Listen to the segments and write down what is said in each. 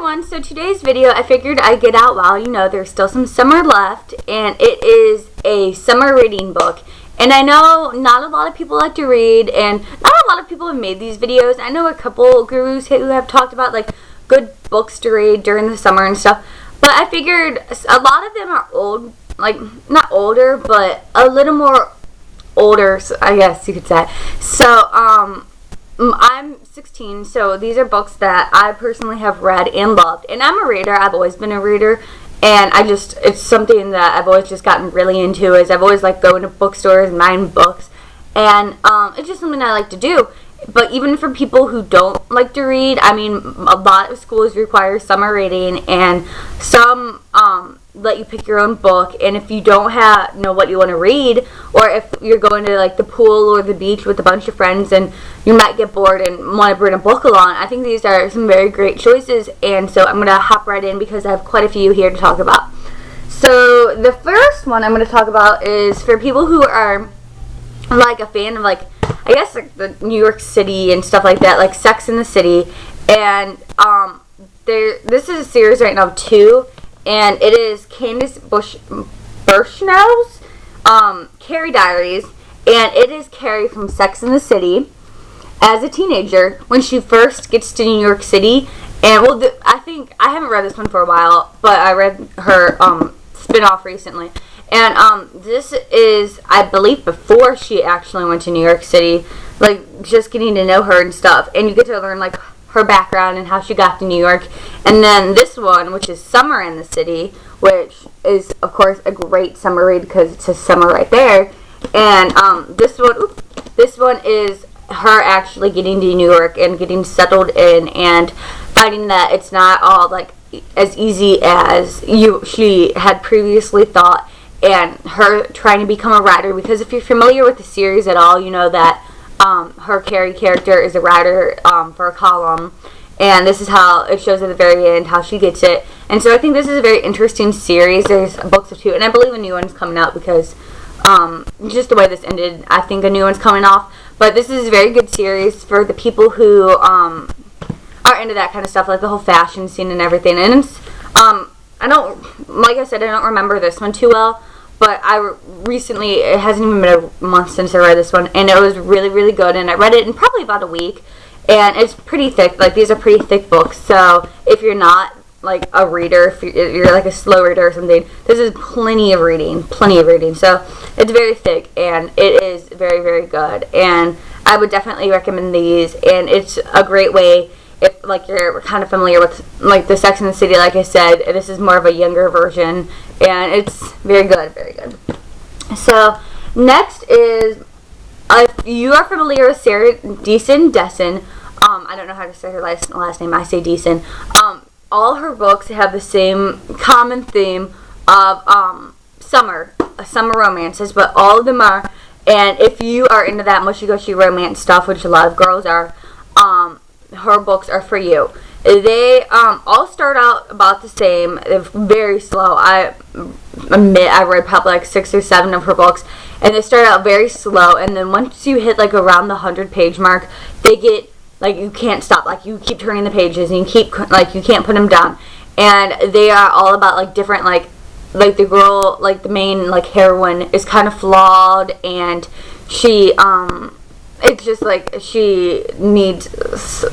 everyone, so today's video I figured I'd get out while there's still some summer left, and it is a summer reading book. And I know not a lot of people like to read, and not a lot of people have made these videos. I know a couple gurus who have talked about like good books to read during the summer and stuff, but I figured a lot of them are old, like not older, but a little more older, I guess you could say. So I'm 16, so these are books that I personally have read and loved. And I'm a reader. I've always been a reader. And it's something that I've always just gotten really into. Is I've always liked going to bookstores and buying books. And it's just something I like to do. But even for people who don't like to read, I mean, a lot of schools require summer reading, and some let you pick your own book. And if you don't know what you want to read, or if you're going to like the pool or the beach with a bunch of friends and you might get bored and want to bring a book along, I think these are some very great choices. And so I'm going to hop right in because I have quite a few here to talk about. So the first one I'm going to talk about is for people who are like a fan of like, I guess like the New York City and stuff like that, like Sex and the City. And this is a series right now of 2, and it is Candace Burshnell's Carrie Diaries, and it is Carrie from Sex and the City as a teenager when she first gets to New York City. And I think I haven't read this one for a while, but I read her spin-off recently. And this is, I believe, before she actually went to New York City, like just getting to know her and stuff. And you get to learn like her background and how she got to New York. And then this one, which is Summer in the City, which is of course a great summer read because it says summer right there. And this one is her actually getting to New York and getting settled in and finding that it's not all like as easy as she had previously thought. And her trying to become a writer, because if you're familiar with the series at all, you know that her Carrie character is a writer for a column, and this is how it shows at the very end how she gets it. And so I think this is a very interesting series. There's books of 2, and I believe a new one's coming out because just the way this ended, I think a new one's coming off. But this is a very good series for the people who are into that kind of stuff, like the whole fashion scene and everything. And it's, like I said, I don't remember this one too well. But it hasn't even been a month since I read this one, and it was really, really good, and I read it in probably about a week, and it's pretty thick. Like, these are pretty thick books, so if you're not, like, a reader, if you're like a slow reader or something, this is plenty of reading, so it's very thick, and it is very, very good, and I would definitely recommend these, and it's a great way. If like you're kind of familiar with like the Sex and the City, like I said, this is more of a younger version, and it's very good, very good. So next is, if you are familiar with Sarah Dessen, I don't know how to say her last name. I say Dessen. All her books have the same common theme of summer romances, but all of them are. And if you are into that mushy-gushy romance stuff, which a lot of girls are, her books are for you. They all start out about the same. They're very slow. I admit I read probably like 6 or 7 of her books, and they start out very slow, and then once you hit like around the 100-page mark, they get like you can't stop. Like you keep turning the pages, and you can't put them down. And they are all about like different like the girl, like the main like heroine is kind of flawed, and she it's just like she meets a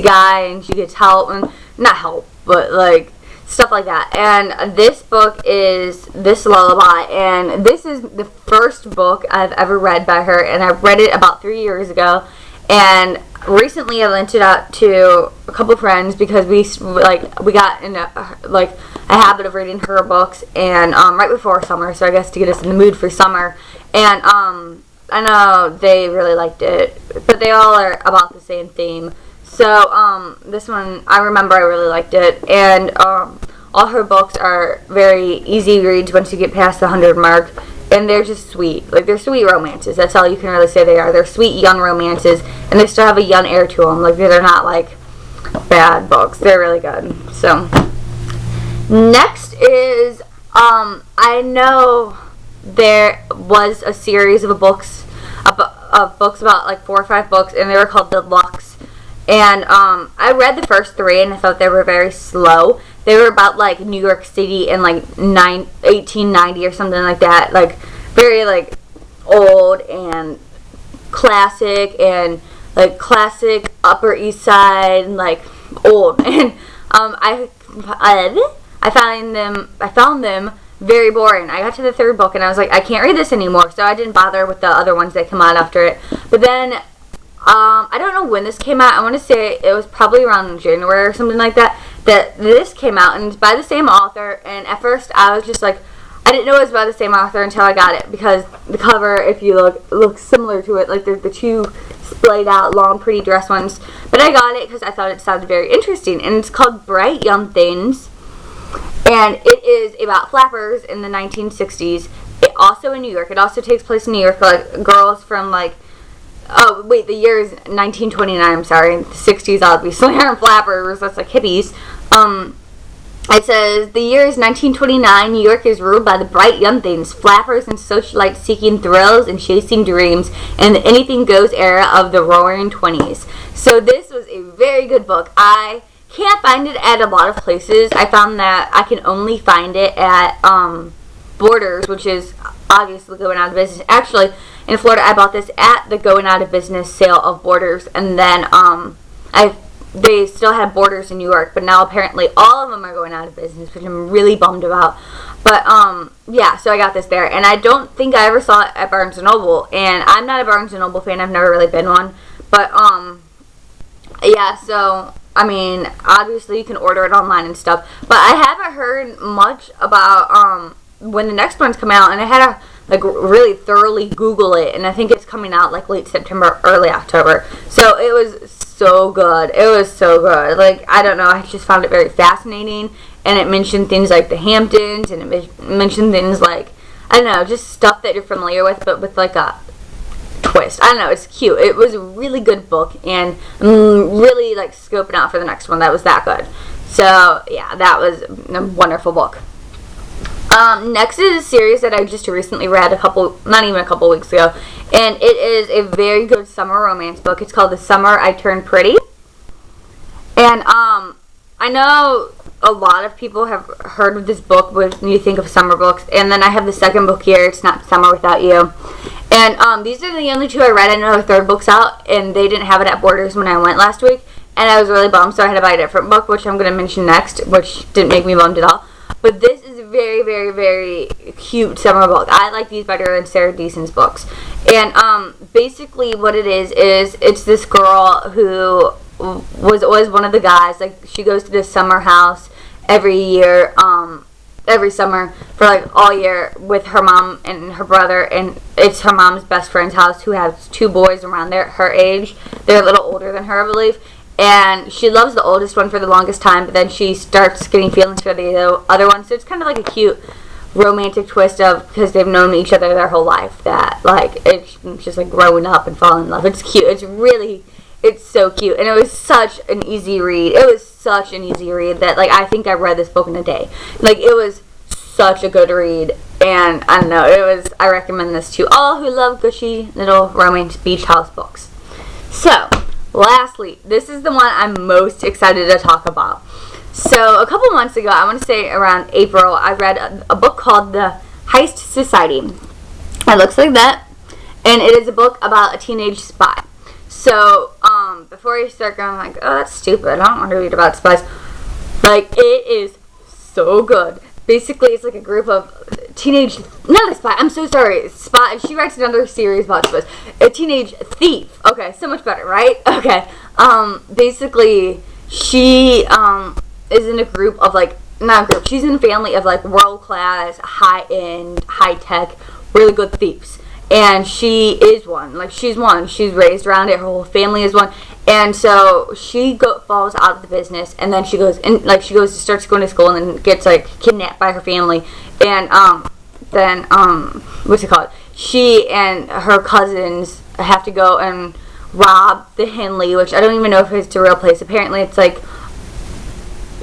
guy and she gets help, and not help, but like stuff like that. And this book is This Lullaby, and this is the first book I've ever read by her, and I read it about 3 years ago, and recently I lent it out to a couple of friends because we got in a habit of reading her books, and right before summer, so I guess to get us in the mood for summer. And I know they really liked it, but they all are about the same theme. So, this one, I remember I really liked it, and all her books are very easy reads once you get past the 100 mark, and they're just sweet. Like, they're sweet romances. That's all you can really say they are. They're sweet, young romances, and they still have a young air to them. Like, they're not, like, bad books. They're really good. So, next is, I know there was a series of books about like 4 or 5 books, and they were called Deluxe. And I read the first 3 and I thought they were very slow. They were about like New York City in like 1890 or something like that. Like very like old and classic and like classic Upper East Side and like old. And I found them very boring. I got to the 3rd book and I was like, I can't read this anymore, so I didn't bother with the other ones that come out after it. But then I don't know when this came out. I want to say it was probably around January or something like that this came out, and it's by the same author. And at first I was just like, I didn't know it was by the same author until I got it, because the cover, if you look, looks similar to it. Like they're the 2 splayed out long pretty dress ones. But I got it because I thought it sounded very interesting, and it's called Bright Young Things. And it is about flappers in the 1960s. It also in New York. It also takes place in New York. Like girls from like, oh wait, the year is 1929. I'm sorry, the 60s obviously aren't flappers. That's like hippies. It says the year is 1929. New York is ruled by the bright young things, flappers and socialites seeking thrills and chasing dreams in the anything goes era of the roaring 20s. So this was a very good book. I can't find it at a lot of places. I found that I can only find it at Borders, which is obviously going out of business. Actually, in Florida, I bought this at the going out of business sale of Borders, and then they still had Borders in New York, but now apparently all of them are going out of business, which I'm really bummed about. But yeah, so I got this there, and I don't think I ever saw it at Barnes & Noble, and I'm not a Barnes & Noble fan. I've never really been one. But yeah, so I mean, obviously you can order it online and stuff, but I haven't heard much about when the next one's coming out, and I had to like really thoroughly Google it, and I think it's coming out like late September, early October. So it was so good. It was so good. Like, I don't know, I just found it very fascinating, and it mentioned things like the Hamptons, and it mentioned things like, I don't know, just stuff that you're familiar with, but with like a twist. I don't know, it's cute. It was a really good book, and I'm really like scoping out for the next one. That was that good. So yeah, that was a wonderful book. Next is a series that I just recently read not even a couple weeks ago, and it is a very good summer romance book. It's called The Summer I Turned Pretty. And I know a lot of people have heard of this book when you think of summer books, and then I have the second book here, It's Not Summer Without You. And these are the only 2 I read. I know the third book's out, and they didn't have it at Borders when I went last week, and I was really bummed, so I had to buy a different book, which I'm going to mention next, which didn't make me bummed at all. But this is a very, very, very cute summer book. I like these better than Sarah Deason's books. And basically what it is it's this girl who was always one of the guys. Like, she goes to this summer house every year, every summer for like all year with her mom and her brother. And it's her mom's best friend's house, who has 2 boys around her age. They're a little older than her, I believe. And she loves the oldest one for the longest time, but then she starts getting feelings for the other one. So it's kind of like a cute romantic twist of, because they've known each other their whole life, that like it's just like growing up and falling in love. It's cute. It's so cute. And it was such an easy read. It was such an easy read that like I think I read this book in a day. Like, it was such a good read. And I don't know, I recommend this to all who love gushy little romance beach house books. So lastly, this is the one I'm most excited to talk about. So a couple months ago, I want to say around April, I read a book called The Heist Society. It looks like that, and it is a book about a teenage spy. So before you start going like, oh, that's stupid, I don't want to read about spies, like, it is so good. Basically, it's like a group of not a spy, I'm so sorry, spy. She writes another series about spies. A teenage thief. Okay, so much better, right? Okay. Basically, she is in a group of like, not a group, she's in a family of like world-class, high-end, high-tech, really good thieves. And she is one. Like, she's one. She's raised around it. Her whole family is one. And so she falls out of the business, and then she starts going to school, and then gets like kidnapped by her family. And then what's it called? She and her cousins have to go and rob the Henley, which I don't even know if it's a real place. Apparently, it's like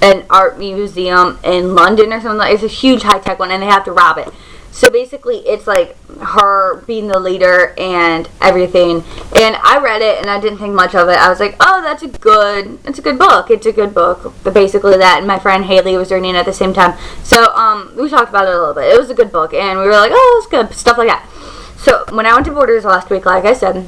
an art museum in London or something. It's a huge high tech one, and they have to rob it. So basically, it's like her being the leader and everything. And I read it, and I didn't think much of it. I was like, oh, it's a good book. It's a good book. But basically that, and my friend Haley was reading it at the same time. So we talked about it a little bit. It was a good book, and we were like, oh, it's good, stuff like that. So when I went to Borders last week, like I said,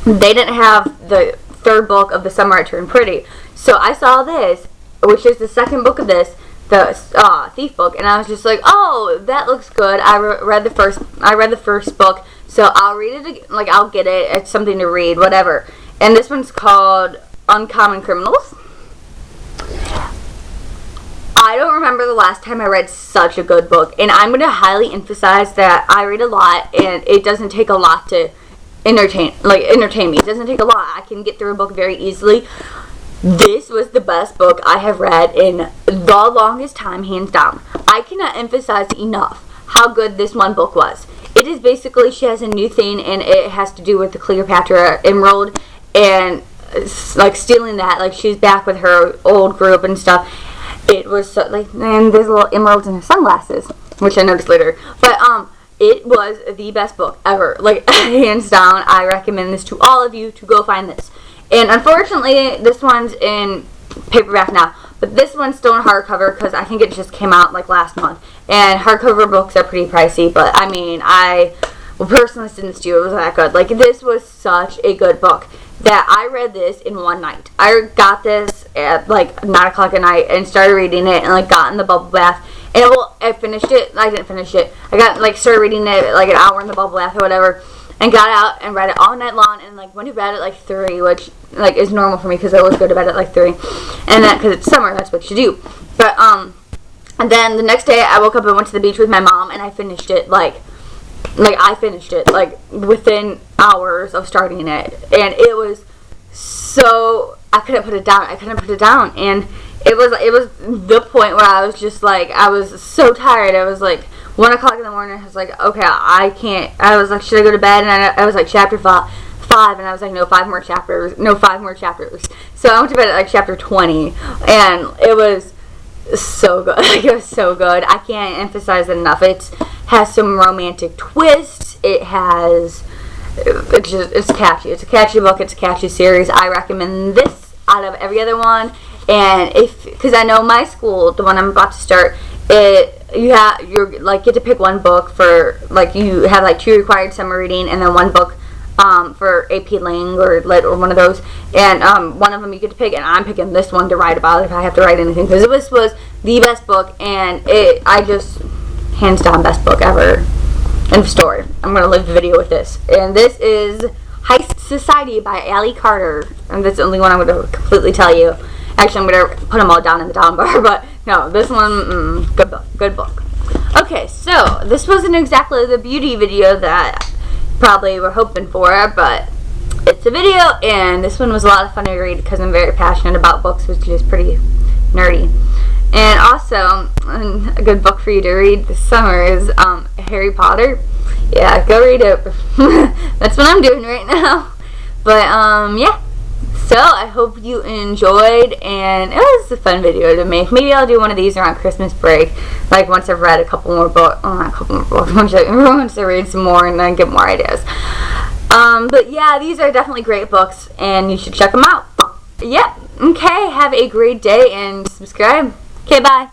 they didn't have the third book of The Summer I Turned Pretty. So I saw this, which is the second book of this, the Thief book, and I was just like, oh, that looks good. I read the first book, so I'll read it again, like I'll get it. It's something to read, whatever. And this one's called Uncommon Criminals. I don't remember the last time I read such a good book, and I'm going to highly emphasize that I read a lot, and it doesn't take a lot to entertain me. It doesn't take a lot. I can get through a book very easily. This was the best book I have read in the longest time, hands down. I cannot emphasize enough how good this one book was. It is basically, she has a new thing, and it has to do with the Cleopatra Emerald, and like stealing that. Like, she's back with her old group and stuff. It was so, like, and there's little emeralds in her sunglasses, which I noticed later. But it was the best book ever. Like, hands down, I recommend this to all of you to go find this. And unfortunately, this one's in paperback now. But this one's still in hardcover because I think it just came out like last month. And hardcover books are pretty pricey. But I mean, I will personally send this to you. It was that good. Like, this was such a good book that I read this in one night. I got this at like 9 o'clock at night and started reading it and like got in the bubble bath. And I finished it. I didn't finish it. I got like started reading it like an hour in the bubble bath or whatever. And got out and read it all night long, and like went to bed at like 3, which like is normal for me because I always go to bed at like 3, and that because it's summer, that's what you do. But and then the next day I woke up and went to the beach with my mom, and I finished it like within hours of starting it, and it was so I couldn't put it down, and it was the point where I was just like, I was so tired. I was like 1 o'clock in the morning. I was like, okay, I can't. I was like, should I go to bed? And I was like, chapter 5, and I was like, no, 5 more chapters. So I went to bed at like chapter 20, and it was so good. Like, it was so good. I can't emphasize it enough. It has some romantic twists. It's catchy. It's a catchy book. It's a catchy series. I recommend this out of every other one. And because I know my school, the one I'm about to start, you're like get to pick one book for like you have like 2 required summer reading and then 1 book for AP Lang or Lit or one of those, and one of them you get to pick, and I'm picking this one to write about if I have to write anything, because this was the best book, and I just hands down best book ever. End of story. I'm gonna leave the video with this, and this is Heist Society by Allie Carter, and that's the only one I'm gonna completely tell you. Actually, I'm going to put them all down in the down bar, but no, this one, good book. Okay, so this wasn't exactly the beauty video that probably we're hoping for, but it's a video, and this one was a lot of fun to read because I'm very passionate about books, which is pretty nerdy. And also, a good book for you to read this summer is Harry Potter. Yeah, go read it. That's what I'm doing right now. But, yeah. So, I hope you enjoyed, and it was a fun video to make. Maybe I'll do one of these around Christmas break, like once I've read a couple more books, not a couple more books, once I read some more and then get more ideas. But yeah, these are definitely great books, and you should check them out. Yeah, okay, have a great day, and subscribe. Okay, bye.